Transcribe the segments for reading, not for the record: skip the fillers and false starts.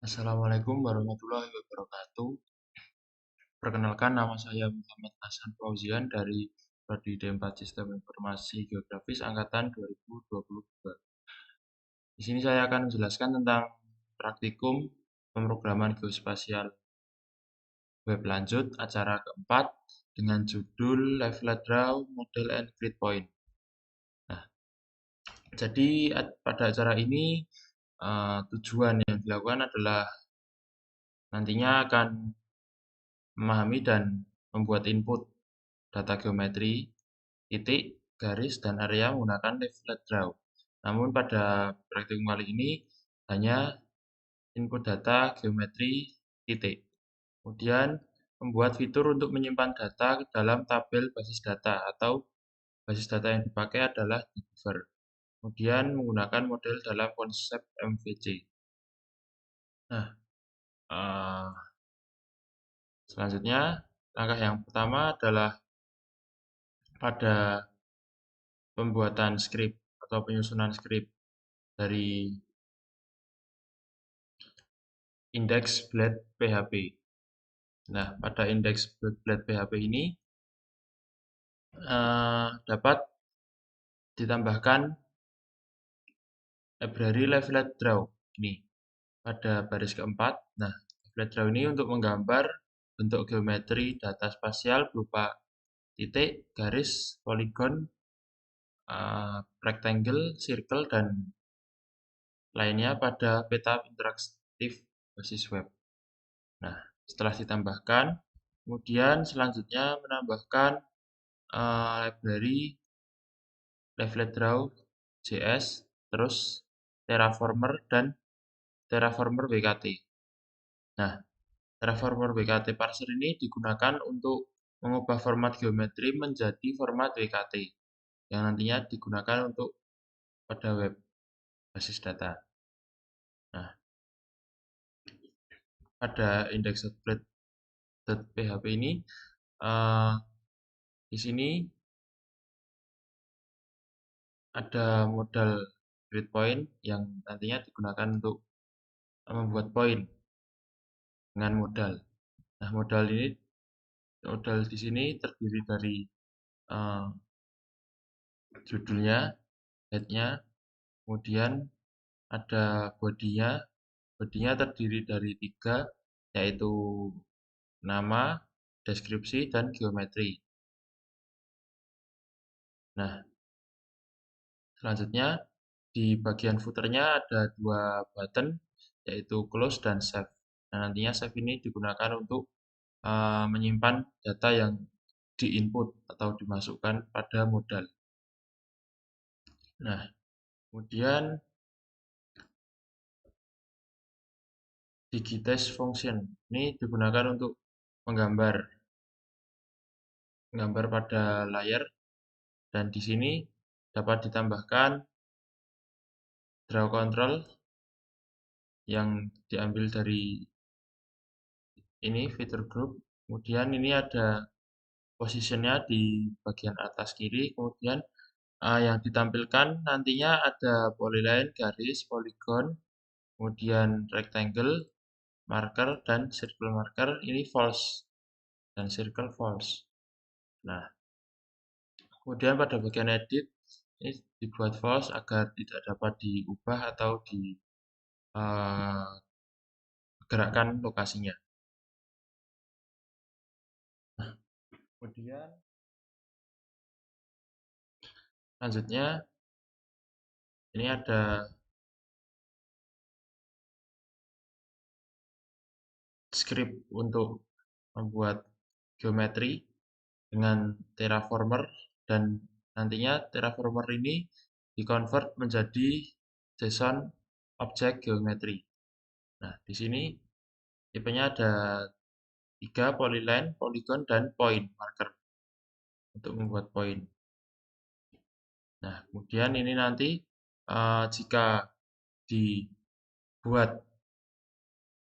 Assalamualaikum warahmatullahi wabarakatuh. Perkenalkan, nama saya Muhammad Hasan Fauzian dari Prodi D4 Sistem Informasi Geografis Angkatan 2022. Di sini saya akan menjelaskan tentang praktikum pemrograman geospasial web lanjut acara keempat dengan judul Leaflet Draw, Model and Grid Point. Nah, jadi pada acara ini tujuan yang dilakukan adalah nantinya akan memahami dan membuat input data geometri, titik, garis, dan area menggunakan leaflet draw. Namun pada praktikum kali ini hanya input data geometri, titik. Kemudian membuat fitur untuk menyimpan data ke dalam tabel basis data atau basis data yang dipakai adalah deliver. Kemudian menggunakan model dalam konsep MVC. Nah, eh, selanjutnya langkah yang pertama adalah pada pembuatan skrip atau penyusunan skrip dari indeks blade PHP. Nah, pada indeks blade PHP ini dapat ditambahkan library leaflet draw ini pada baris keempat. Nah, leaflet draw ini untuk menggambar bentuk geometri data spasial berupa titik, garis, poligon, rectangle, circle, dan lainnya pada peta interaktif basis web. Nah, setelah ditambahkan, kemudian selanjutnya menambahkan library leaflet draw JS, terus Terraformer dan Terraformer WKT. Nah, Terraformer WKT parser ini digunakan untuk mengubah format geometri menjadi format WKT yang nantinya digunakan untuk pada web basis data. Nah, pada index.php ini di sini ada modal grid point yang nantinya digunakan untuk membuat poin dengan modal. Nah, modal di sini terdiri dari uh, judulnya, headnya, kemudian ada bodinya. Bodinya terdiri dari 3, yaitu nama, deskripsi, dan geometri. Nah, selanjutnya di bagian footernya ada 2 button, yaitu close dan save. Nah, nantinya save ini digunakan untuk menyimpan data yang di-input atau dimasukkan pada modal. Nah, kemudian digitize function ini digunakan untuk menggambar pada layar, dan di sini dapat ditambahkan draw control yang diambil dari ini fitur group. Kemudian ini ada positionnya di bagian atas kiri. Kemudian yang ditampilkan nantinya ada polyline, garis, polygon, kemudian rectangle, marker, dan circle marker. Ini false dan circle false. Nah, kemudian pada bagian edit ini dibuat false agar tidak dapat diubah atau digerakkan lokasinya. Kemudian selanjutnya ini ada script untuk membuat geometri dengan Terraformer, dan nantinya Terraformer ini dikonvert menjadi JSON object geometry. Nah, di sini tipenya ada 3, polyline, polygon, dan point marker untuk membuat point. Nah, kemudian ini nanti jika dibuat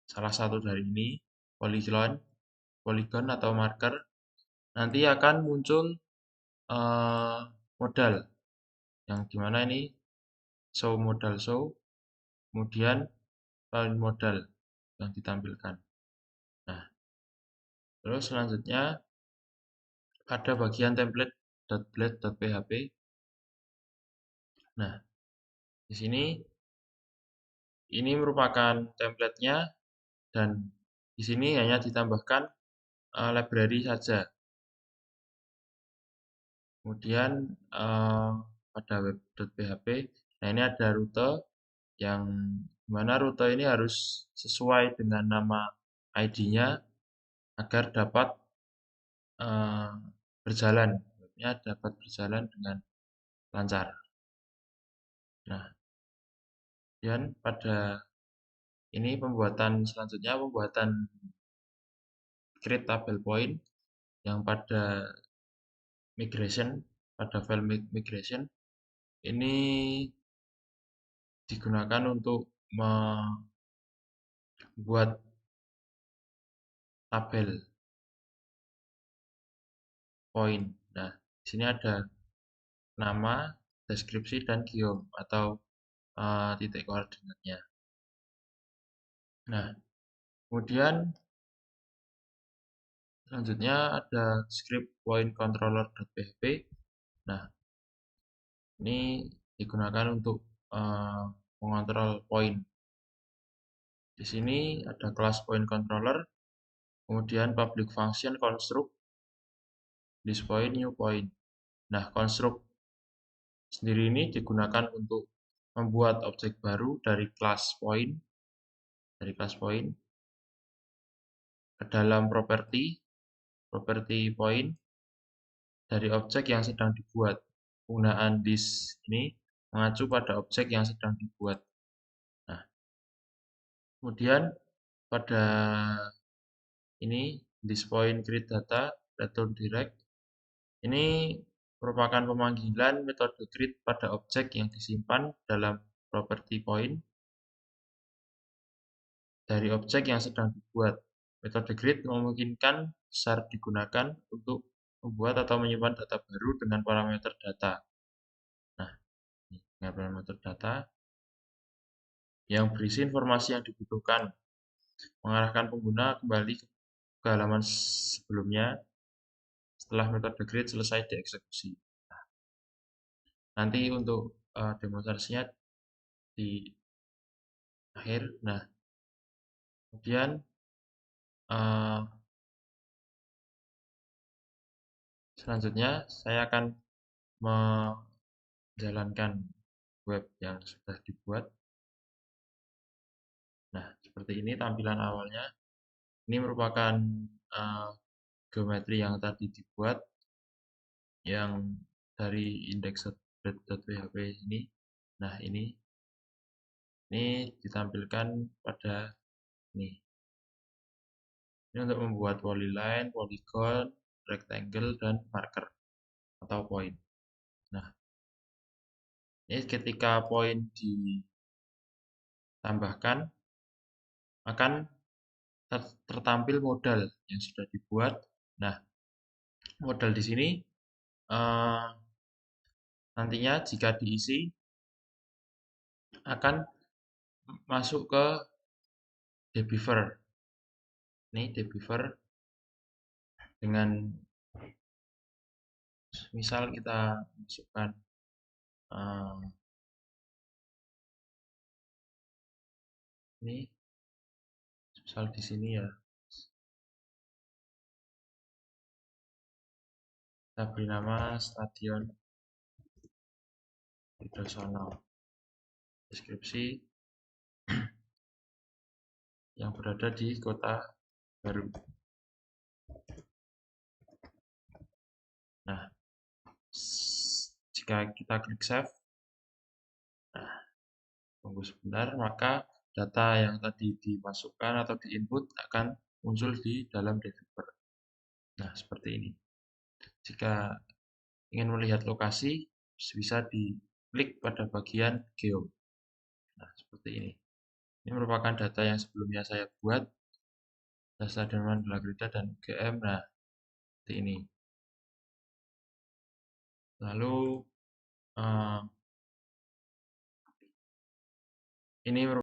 salah satu dari ini, polygon atau marker, nanti akan muncul modal yang dimana ini show modal show, kemudian find modal. yang ditampilkan. Nah, terus selanjutnya ada bagian template.blade.php. Nah, di sini ini merupakan template-nya dan di sini hanya ditambahkan library saja. Kemudian pada web.php, nah ini ada rute yang mana rute ini harus sesuai dengan nama ID-nya agar dapat berjalan, webnya dapat berjalan dengan lancar. Nah, kemudian pada ini pembuatan selanjutnya pembuatan create table point yang pada migration, pada file migration ini digunakan untuk membuat tabel point. Nah, di sini ada nama, deskripsi, dan geom atau titik koordinatnya. Nah, kemudian selanjutnya ada script point controller.php. Nah, ini digunakan untuk mengontrol point. Di sini ada class point controller, kemudian public function construct, this point, new point. Nah, construct sendiri ini digunakan untuk membuat objek baru dari class point, ke dalam property point dari objek yang sedang dibuat. Penggunaan this ini mengacu pada objek yang sedang dibuat. Nah, kemudian pada ini this point create data return direct ini merupakan pemanggilan metode create pada objek yang disimpan dalam property point dari objek yang sedang dibuat. Metode create memungkinkan besar digunakan untuk membuat atau menyimpan data baru dengan parameter data. Nah, ini dengan parameter data yang berisi informasi yang dibutuhkan, mengarahkan pengguna kembali ke halaman sebelumnya setelah metode create selesai dieksekusi. Nah, nanti untuk demonstrasinya di akhir. Nah, kemudian selanjutnya saya akan menjalankan web yang sudah dibuat. Nah, seperti ini tampilan awalnya. Ini merupakan geometri yang tadi dibuat yang dari index.php ini. Nah, ini ditampilkan pada ini. Ini untuk membuat polyline, polygon, rectangle, dan marker atau point. Nah, ini ketika point ditambahkan akan tertampil modal yang sudah dibuat. Nah, modal di sini nantinya jika diisi akan masuk ke debeaver. Ini debeaver dengan misal kita masukkan ini misal di sini ya kita beri nama Stadion Widosono, deskripsi yang berada di Kota Baru. Nah, jika kita klik save, nah, tunggu sebentar, maka data yang tadi dimasukkan atau diinput akan muncul di dalam developer. Nah, seperti ini. Jika ingin melihat lokasi, bisa diklik pada bagian geo. Nah, seperti ini. Ini merupakan data yang sebelumnya saya buat. Data dengan Lagrida dan UGM. Nah, seperti ini. Lalu, ini